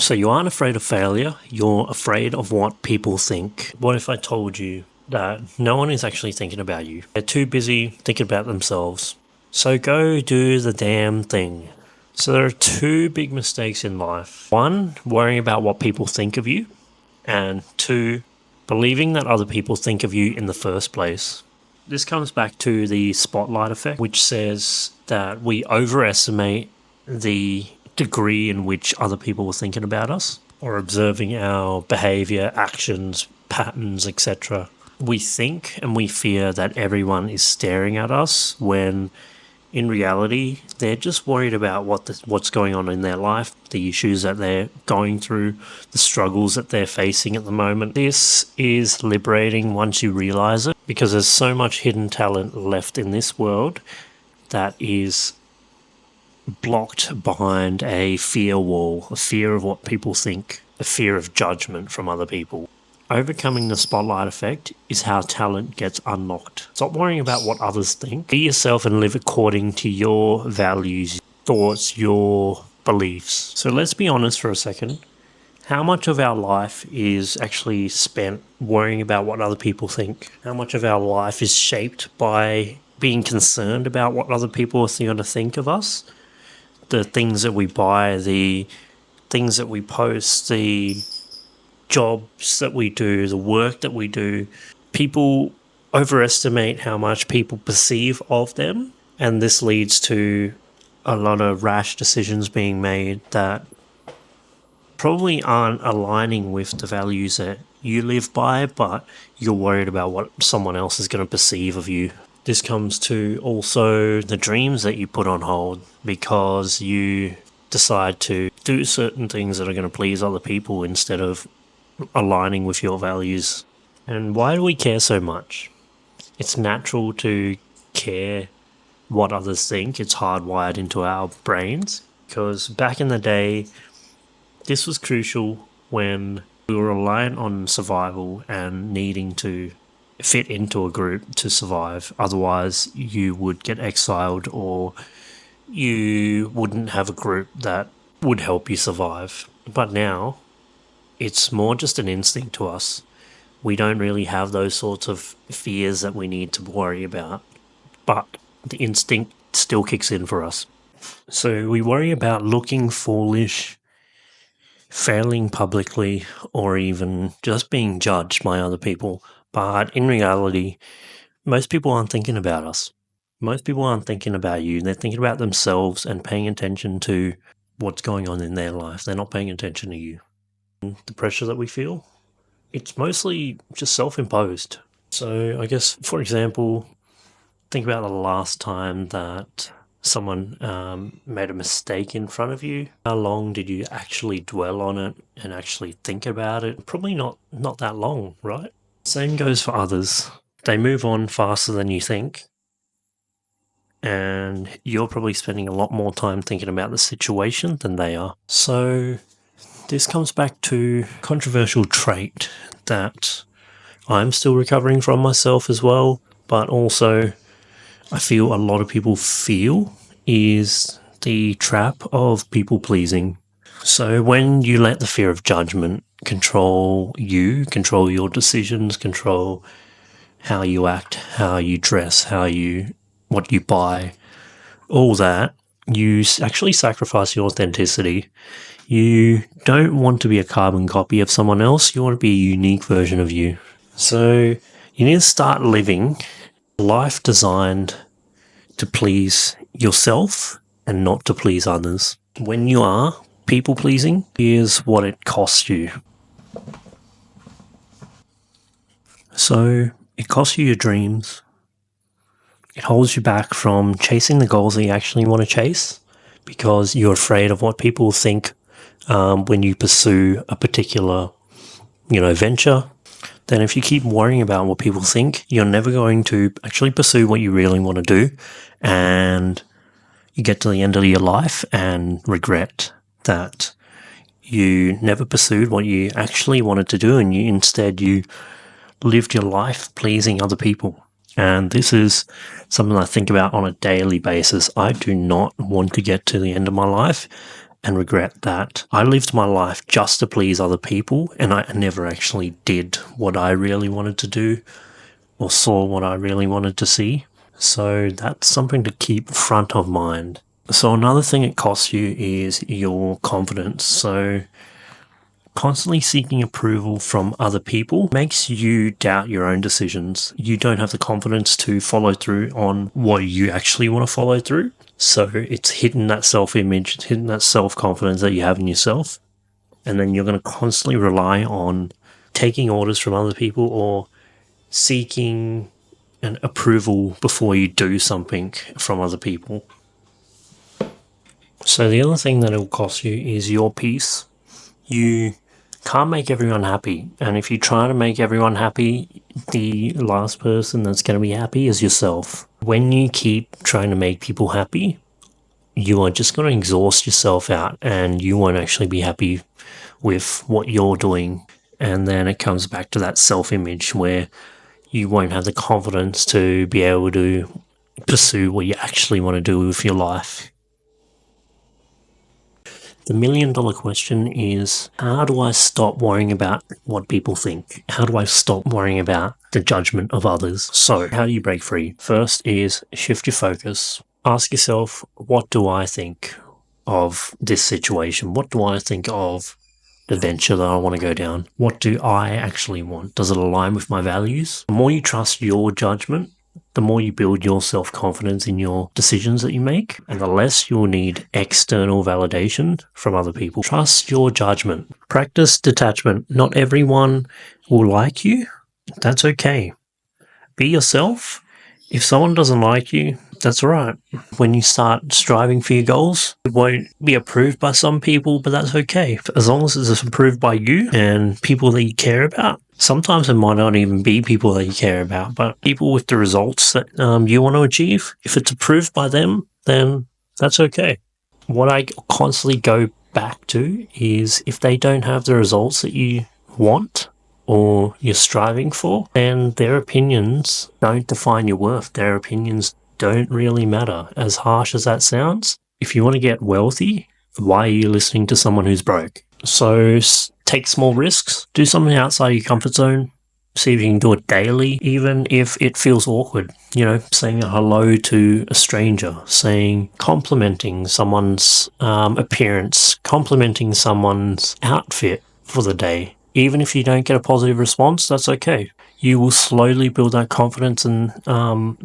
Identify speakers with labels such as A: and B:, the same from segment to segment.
A: So you aren't afraid of failure, you're afraid of what people think. What if I told you that no one is actually thinking about you? They're too busy thinking about themselves. So go do the damn thing. So there are two big mistakes in life. One, worrying about what people think of you. And two, believing that other people think of you in the first place. This comes back to the spotlight effect, which says that we overestimate the degree in which other people were thinking about us or observing our behavior, actions, patterns, etc. We think and we fear that everyone is staring at us when in reality, they're just worried about what's going on in their life, the issues that they're going through, the struggles that they're facing at the moment. This is liberating once you realize it, because there's so much hidden talent left in this world that is blocked behind a fear wall, a fear of what people think, a fear of judgment from other people. Overcoming the spotlight effect is how talent gets unlocked. Stop worrying about what others think. Be yourself and live according to your values, thoughts, your beliefs. So let's be honest for a second. How much of our life is actually spent worrying about what other people think? How much of our life is shaped by being concerned about what other people are going to think of us? The things that we buy, the things that we post, the jobs that we do, the work that we do. People overestimate how much people perceive of them, and this leads to a lot of rash decisions being made that probably aren't aligning with the values that you live by, but you're worried about what someone else is going to perceive of you. This comes to also the dreams that you put on hold because you decide to do certain things that are going to please other people instead of aligning with your values. And why do we care so much? It's natural to care what others think. It's hardwired into our brains because back in the day, this was crucial when we were reliant on survival and needing to fit into a group to survive. Otherwise, you would get exiled or you wouldn't have a group that would help you survive. But now, it's more just an instinct to us. We don't really have those sorts of fears that we need to worry about, but the instinct still kicks in for us. So we worry about looking foolish, failing publicly, or even just being judged by other people. But in reality, most people aren't thinking about us. Most people aren't thinking about you. They're thinking about themselves and paying attention to what's going on in their life. They're not paying attention to you. The pressure that we feel, it's mostly just self-imposed. So I guess, for example, think about the last time that someone made a mistake in front of you. How long did you actually dwell on it and actually think about it? Probably not that long, right? Same goes for others. They move on faster than you think, and you're probably spending a lot more time thinking about the situation than they are. So this comes back to a controversial trait that I'm still recovering from myself as well, but also I feel a lot of people feel is the trap of people pleasing. So when you let the fear of judgment control you, control your decisions, control how you act, how you dress, what you buy, all that, you actually sacrifice your authenticity. You don't want to be a carbon copy of someone else. You want to be a unique version of you. So you need to start living a life designed to please yourself and not to please others. When you are people pleasing, here's what it costs you. So it costs you your dreams. It holds you back from chasing the goals that you actually want to chase because you're afraid of what people think when you pursue a particular, venture. Then if you keep worrying about what people think, you're never going to actually pursue what you really want to do, and you get to the end of your life and regret that you never pursued what you actually wanted to do, and instead you lived your life pleasing other people. And this is something I think about on a daily basis. I do not want to get to the end of my life and regret that I lived my life just to please other people, and I never actually did what I really wanted to do or saw what I really wanted to see. So that's something to keep front of mind. So another thing it costs you is your confidence. So constantly seeking approval from other people makes you doubt your own decisions. You don't have the confidence to follow through on what you actually want to follow through. So it's hitting that self-image, it's hitting that self-confidence that you have in yourself. And then you're going to constantly rely on taking orders from other people or seeking an approval before you do something from other people. So the other thing that it will cost you is your peace. You can't make everyone happy, and if you try to make everyone happy, the last person that's going to be happy is yourself. When you keep trying to make people happy, you are just going to exhaust yourself out, and you won't actually be happy with what you're doing. And then it comes back to that self-image where you won't have the confidence to be able to pursue what you actually want to do with your life. The $1,000,000 question is, how do I stop worrying about what people think? How do I stop worrying about the judgment of others? So, how do you break free? First is shift your focus. Ask yourself, what do I think of this situation? What do I think of the venture that I want to go down? What do I actually want? Does it align with my values? The more you trust your judgment, the more you build your self-confidence in your decisions that you make, and the less you'll need external validation from other people. Trust your judgment. Practice detachment. Not everyone will like you. That's okay. Be yourself. If someone doesn't like you, that's all right. When you start striving for your goals, it won't be approved by some people, but that's okay. As long as it's approved by you and people that you care about. Sometimes it might not even be people that you care about, but people with the results that you want to achieve. If it's approved by them, then that's okay. What I constantly go back to is if they don't have the results that you want, or you're striving for, then their opinions don't define your worth. Their opinions don't really matter, as harsh as that sounds. If you want to get wealthy, why are you listening to someone who's broke? So take small risks, do something outside your comfort zone, see if you can do it daily, even if it feels awkward. You know, saying a hello to a stranger, complimenting someone's appearance, complimenting someone's outfit for the day. Even if you don't get a positive response, that's okay. You will slowly build that confidence and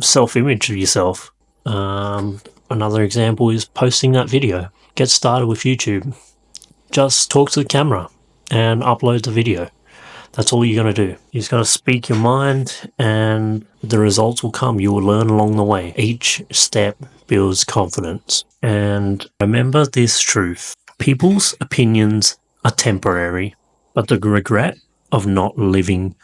A: self-image of yourself. Another example is posting that video. Get started with YouTube. Just talk to the camera and upload the video. That's all you're going to do. You just got to speak your mind and the results will come. You will learn along the way. Each step builds confidence. And remember this truth. People's opinions are temporary, but the regret of not living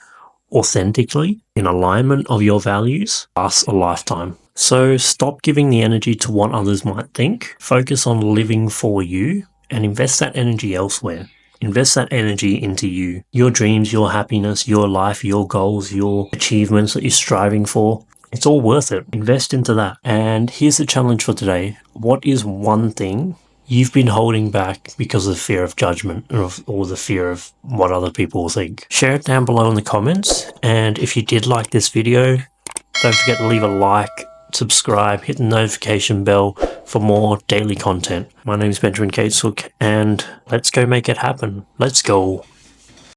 A: authentically in alignment of your values lasts a lifetime. So stop giving the energy to what others might think. Focus on living for you and invest that energy elsewhere. Invest that energy into you, your dreams, your happiness, your life, your goals, your achievements that you're striving for. It's all worth it. Invest into that. And here's the challenge for today. What is one thing you've been holding back because of fear of judgment or the fear of what other people will think? Share it down below in the comments. And if you did like this video, don't forget to leave a like, subscribe, hit the notification bell for more daily content. My name is Benjamin Cateshook, and let's go make it happen. Let's go.